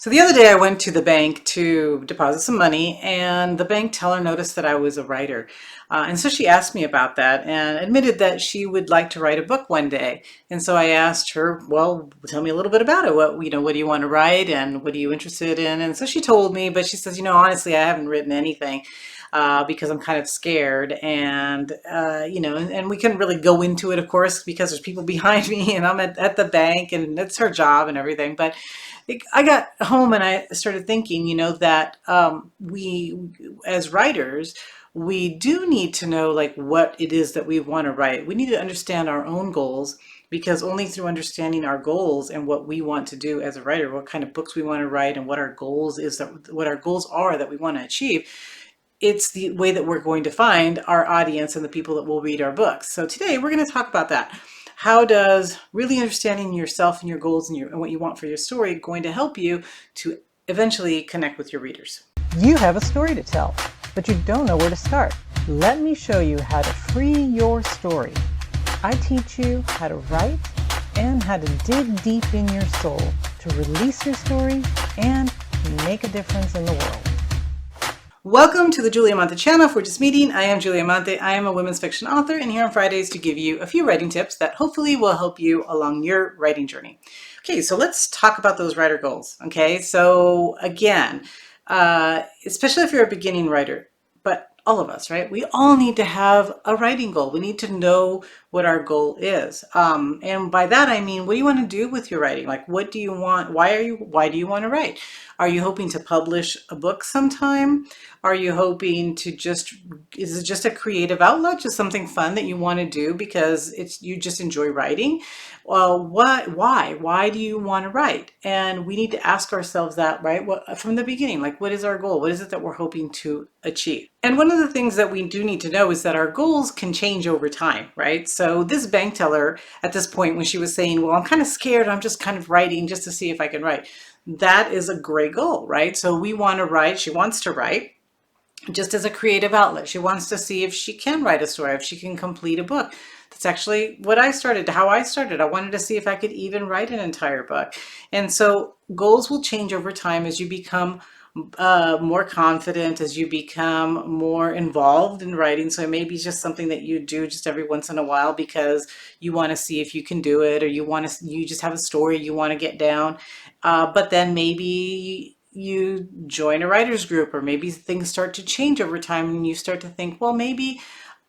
So the other day I went to the bank to deposit some money, and the bank teller noticed that I was a writer. And so she asked me about that and admitted that she would like to write a book one day. And so I asked her, well, tell me a little bit about it. What do you want to write and what are you interested in? And so she told me, but she says, honestly, I haven't written anything. Because I'm kind of scared, and and we couldn't really go into it, of course, because there's people behind me, and I'm at the bank, and it's her job and everything. But I got home and I started thinking, that we, as writers, we do need to know like what it is that we want to write. We need to understand our own goals, because only through understanding our goals and what we want to do as a writer, what kind of books we want to write, and what our goals are that we want to achieve, it's the way that we're going to find our audience and the people that will read our books. So today we're going to talk about that. How does really understanding yourself and your goals and what you want for your story going to help you to eventually connect with your readers? You have a story to tell, but you don't know where to start. Let me show you how to free your story. I teach you how to write and how to dig deep in your soul to release your story and make a difference in the world. Welcome to the Julie Amante channel. If we're just meeting, I am Julie Amante. I am a women's fiction author, and here on Fridays to give you a few writing tips that hopefully will help you along your writing journey. Okay, so let's talk about those writer goals. Okay, so again, especially if you're a beginning writer, but all of us, right? We all need to have a writing goal. We need to know what our goal is. And by that, I mean, what do you want to do with your writing? Like, what do you want? Why do you want to write? Are you hoping to publish a book sometime? Are you hoping to is it just a creative outlet, just something fun that you want to do because you just enjoy writing? Well, why do you want to write? And we need to ask ourselves that, right? From the beginning, like, what is our goal? What is it that we're hoping to achieve? And one of the things that we do need to know is that our goals can change over time, right? So this bank teller at this point, when she was saying, well, I'm kind of scared, I'm just kind of writing just to see if I can write. That is a great goal, right? So we want to write, she wants to write just as a creative outlet. She wants to see if she can write a story, if she can complete a book. That's actually how I started. I wanted to see if I could even write an entire book. And so goals will change over time as you become more confident, as you become more involved in writing. So it may be just something that you do just every once in a while because you want to see if you can do it, or you just have a story you want to get down. But then maybe you join a writer's group, or maybe things start to change over time and you start to think, well, maybe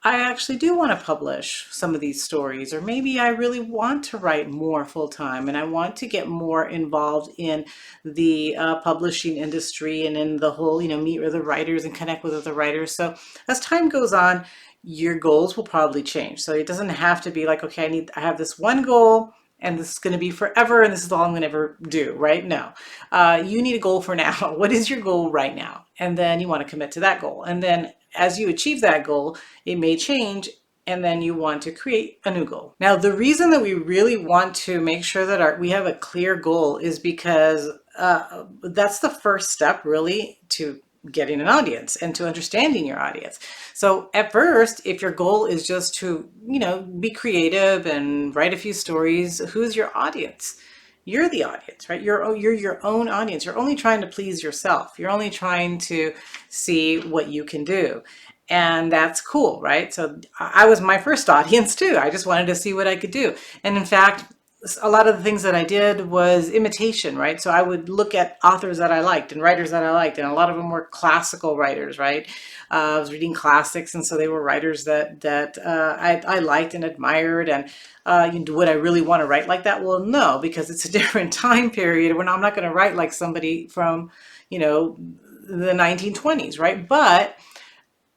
I actually do want to publish some of these stories, or maybe I really want to write more full time and I want to get more involved in the publishing industry and in the whole, meet with the writers and connect with other writers. So as time goes on, your goals will probably change. So it doesn't have to be like, okay, I have this one goal and this is going to be forever and this is all I'm going to ever do, right? No, you need a goal for now. What is your goal right now? And then you want to commit to that goal. And then as you achieve that goal, it may change, and then you want to create a new goal. Now, the reason that we really want to make sure that we have a clear goal is because that's the first step really to getting an audience and to understanding your audience. So at first, if your goal is just to, be creative and write a few stories, who's your audience? You're the audience, right? You're your own audience. You're only trying to please yourself. You're only trying to see what you can do. And that's cool, right? So I was my first audience too. I just wanted to see what I could do. And in fact, a lot of the things that I did was imitation, right? So I would look at authors that I liked and writers that I liked, and a lot of them were classical writers, right? I was reading classics, and so they were writers that I liked and admired. And would I really want to write like that? Well, no, because it's a different time period. I'm not going to write like somebody from, the 1920s, right? But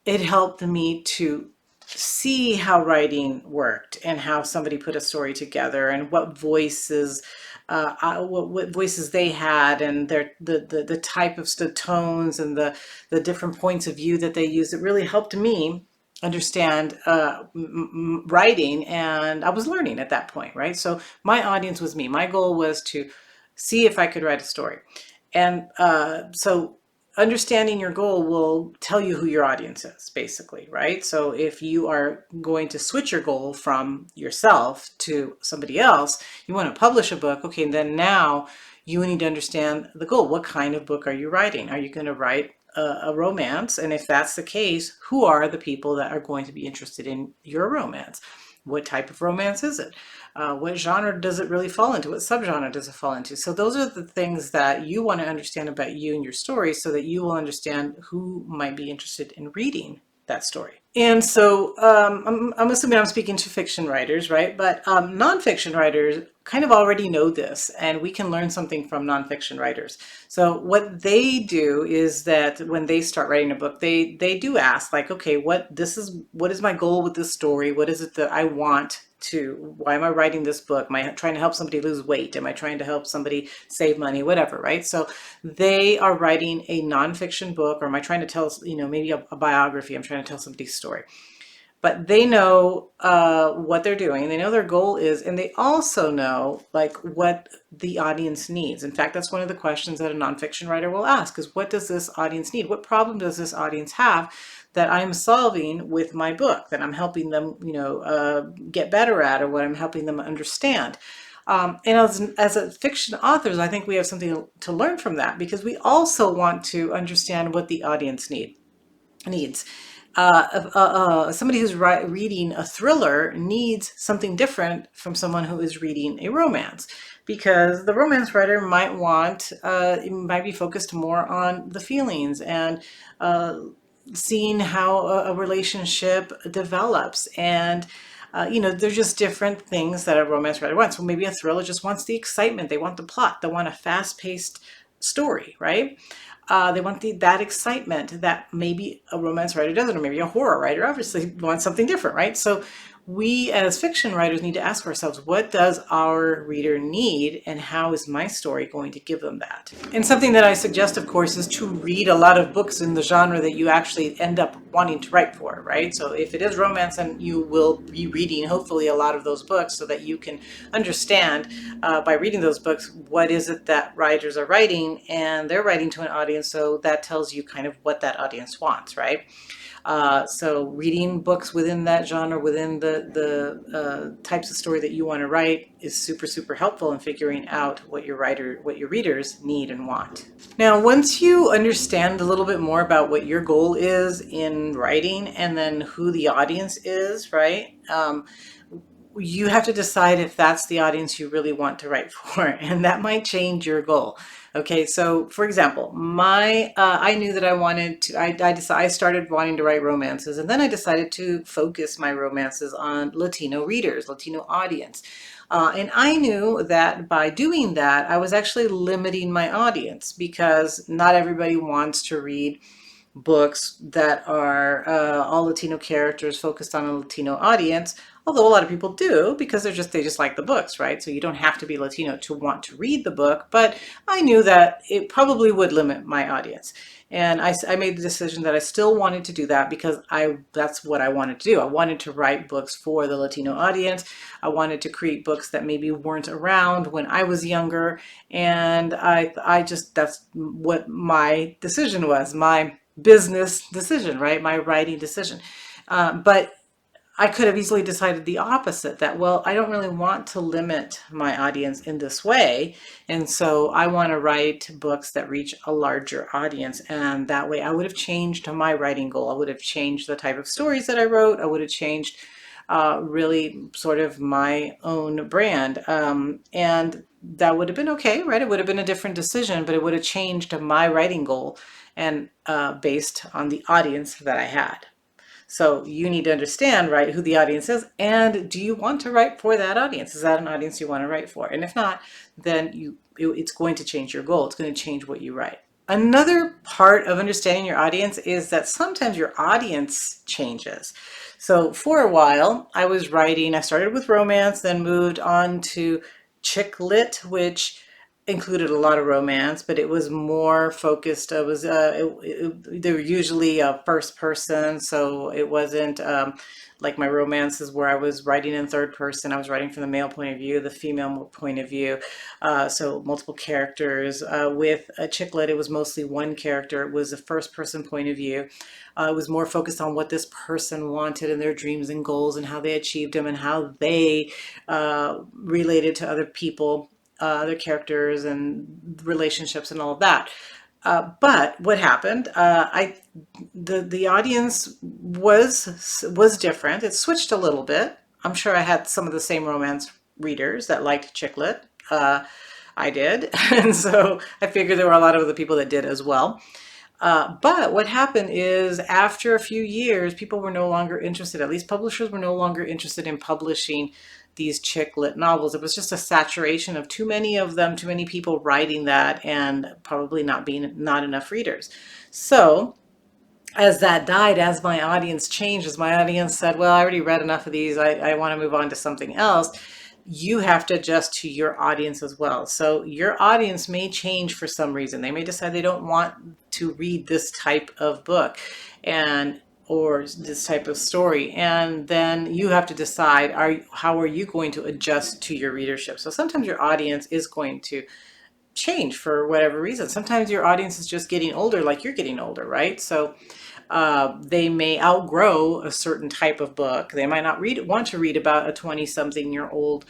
it helped me to see how writing worked and how somebody put a story together and what voices what voices they had, and the type of the tones and the different points of view that they used. It really helped me understand writing, and I was learning at that point, right? So my audience was me. My goal was to see if I could write a story. And so understanding your goal will tell you who your audience is, basically, right? So if you are going to switch your goal from yourself to somebody else, you want to publish a book, okay, then now you need to understand the goal. What kind of book are you writing? Are you going to write a romance? And if that's the case, who are the people that are going to be interested in your romance? What type of romance is it? What genre does it really fall into? What subgenre does it fall into? So those are the things that you want to understand about you and your story, so that you will understand who might be interested in reading that story. And so I'm assuming I'm speaking to fiction writers, right? But nonfiction writers kind of already know this, and we can learn something from nonfiction writers. So what they do is that when they start writing a book, they do ask, like, okay, what is my goal with this story? What is it that I want to, why am I writing this book? Am I trying to help somebody lose weight? Am I trying to help somebody save money? Whatever, right? So they are writing a nonfiction book, or am I trying to tell, maybe a biography? I'm trying to tell somebody's story. But they know what they're doing. They know their goal is, and they also know like what the audience needs. In fact, that's one of the questions that a nonfiction writer will ask is, what does this audience need? What problem does this audience have that I'm solving with my book, that I'm helping them, get better at, or what I'm helping them understand? And as a fiction authors, I think we have something to learn from that, because we also want to understand what the audience needs. Somebody who's reading a thriller needs something different from someone who is reading a romance, because the romance writer might be focused more on the feelings and seeing how a relationship develops. And there's just different things that a romance writer wants. So maybe a thriller just wants the excitement. They want the plot. They want a fast-paced story, right? They want that excitement that maybe a romance writer doesn't, or maybe a horror writer obviously wants something different, right? So we as fiction writers need to ask ourselves, what does our reader need, and how is my story going to give them that? And something that I suggest, of course, is to read a lot of books in the genre that you actually end up wanting to write for, right? So if it is romance, then you will be reading hopefully a lot of those books, so that you can understand by reading those books, what is it that writers are writing, and they're writing to an audience. So that tells you kind of what that audience wants, right? So reading books within that genre, within the types of story that you want to write, is super, super helpful in figuring out what your readers need and want. Now, once you understand a little bit more about what your goal is in writing, and then who the audience is, right? You have to decide if that's the audience you really want to write for, and that might change your goal. Okay, so for example, I knew that I wanted to. I started wanting to write romances, and then I decided to focus my romances on Latino readers, Latino audience. And I knew that by doing that, I was actually limiting my audience, because not everybody wants to read books that are all Latino characters focused on a Latino audience, although a lot of people do, because they just like the books, right? So you don't have to be Latino to want to read the book, but I knew that it probably would limit my audience. And I made the decision that I still wanted to do that, because that's what I wanted to do. I wanted to write books for the Latino audience. I wanted to create books that maybe weren't around when I was younger. And that's what my decision was, my business decision, right? My writing decision. But I could have easily decided the opposite, that, well, I don't really want to limit my audience in this way. And so I want to write books that reach a larger audience. And that way I would have changed my writing goal. I would have changed the type of stories that I wrote. I would have changed really sort of my own brand. And that would have been okay, right? It would have been a different decision, but it would have changed my writing goal, and based on the audience that I had. So you need to understand, right, who the audience is, and do you want to write for that audience? Is that an audience you want to write for? And if not, then it's going to change your goal. It's going to change what you write. Another part of understanding your audience is that sometimes your audience changes. So for a while, I started with romance, then moved on to chick lit, which included a lot of romance, but it was more focused. They were usually first person, so it wasn't like my romances where I was writing in third person. I was writing from the male point of view, the female point of view, so multiple characters. With a chick lit, it was mostly one character. It was a first person point of view. It was more focused on what this person wanted and their dreams and goals, and how they achieved them, and how they related to other people. their characters and relationships and all of that. But what happened? The audience was different. It switched a little bit. I'm sure I had some of the same romance readers that liked chick lit. I did, and so I figured there were a lot of other people that did as well. But what happened is after a few years, people were no longer interested, at least publishers were no longer interested in publishing these chick lit novels. It was just a saturation of too many of them, too many people writing that, and probably not enough readers. So as that died, as my audience changed, as my audience said, well, I already read enough of these, I want to move on to something else, you have to adjust to your audience as well. So your audience may change for some reason. They may decide they don't want to read this type of book and or this type of story, and then you have to decide, how are you going to adjust to your readership? So sometimes your audience is going to change for whatever reason. Sometimes your audience is just getting older, like you're getting older, right? So they may outgrow a certain type of book. They might not want to read about a 20-something-year-old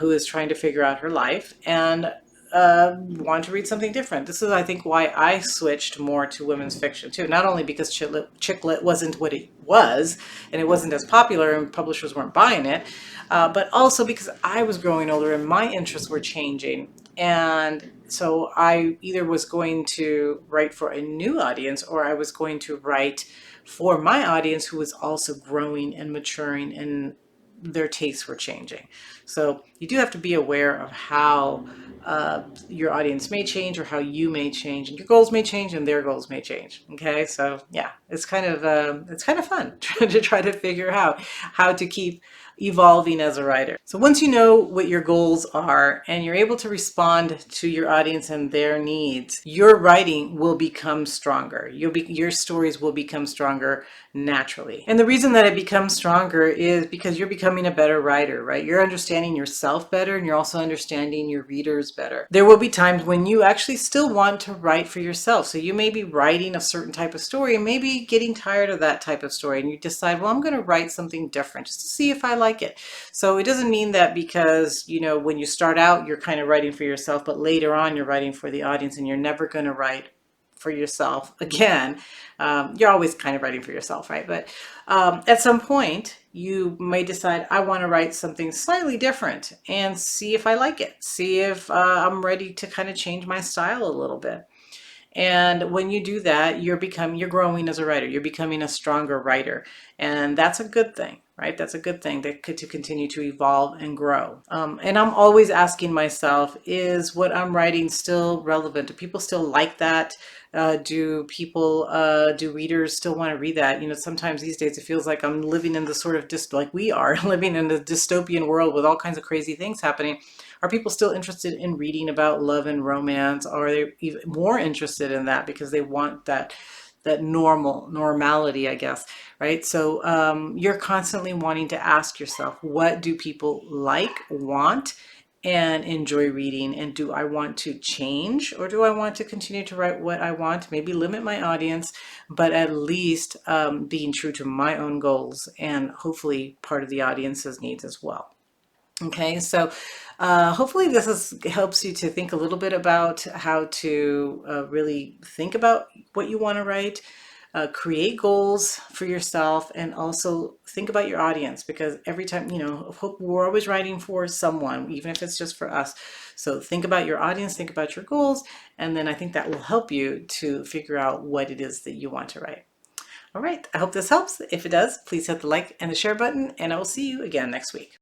who is trying to figure out her life and want to read something different. This is, I think, why I switched more to women's fiction too. Not only because chick lit wasn't what it was, and it wasn't as popular, and publishers weren't buying it, but also because I was growing older and my interests were changing. And so I either was going to write for a new audience, or I was going to write for my audience who was also growing and maturing, and their tastes were changing. So you do have to be aware of how your audience may change, or how you may change, and your goals may change, and their goals may change. Okay, so yeah, it's kind of fun to try to figure out how to keep evolving as a writer. So once you know what your goals are and you're able to respond to your audience and their needs, your writing will become stronger. Your stories will become stronger naturally. And the reason that it becomes stronger is because you're becoming a better writer, right? You're understanding yourself better, and you're also understanding your readers better. There will be times when you actually still want to write for yourself. So you may be writing a certain type of story and maybe getting tired of that type of story, and you decide, well, I'm going to write something different just to see if I like it. So it doesn't mean that because, when you start out, you're kind of writing for yourself, but later on you're writing for the audience, and you're never going to write for yourself again. You're always kind of writing for yourself, right? But at some point, you may decide, I want to write something slightly different and see if I like it. See if I'm ready to kind of change my style a little bit. And when you do that, you're growing as a writer. You're becoming a stronger writer. And that's a good thing, right? That's a good thing to continue to evolve and grow. And I'm always asking myself, is what I'm writing still relevant? Do people still like that? Do readers still want to read that? Sometimes these days it feels like I'm living in the sort of like we are living in a dystopian world with all kinds of crazy things happening. Are people still interested in reading about love and romance? Or are they even more interested in that because they want that normality, I guess, right? So you're constantly wanting to ask yourself, what do people want and enjoy reading? And do I want to change, or do I want to continue to write what I want? Maybe limit my audience, but at least being true to my own goals and hopefully part of the audience's needs as well. Okay, so hopefully helps you to think a little bit about how to really think about what you want to write, create goals for yourself, and also think about your audience, because every time, we're always writing for someone, even if it's just for us. So think about your audience, think about your goals, and then I think that will help you to figure out what it is that you want to write. All right, I hope this helps. If it does, please hit the like and the share button, and I will see you again next week.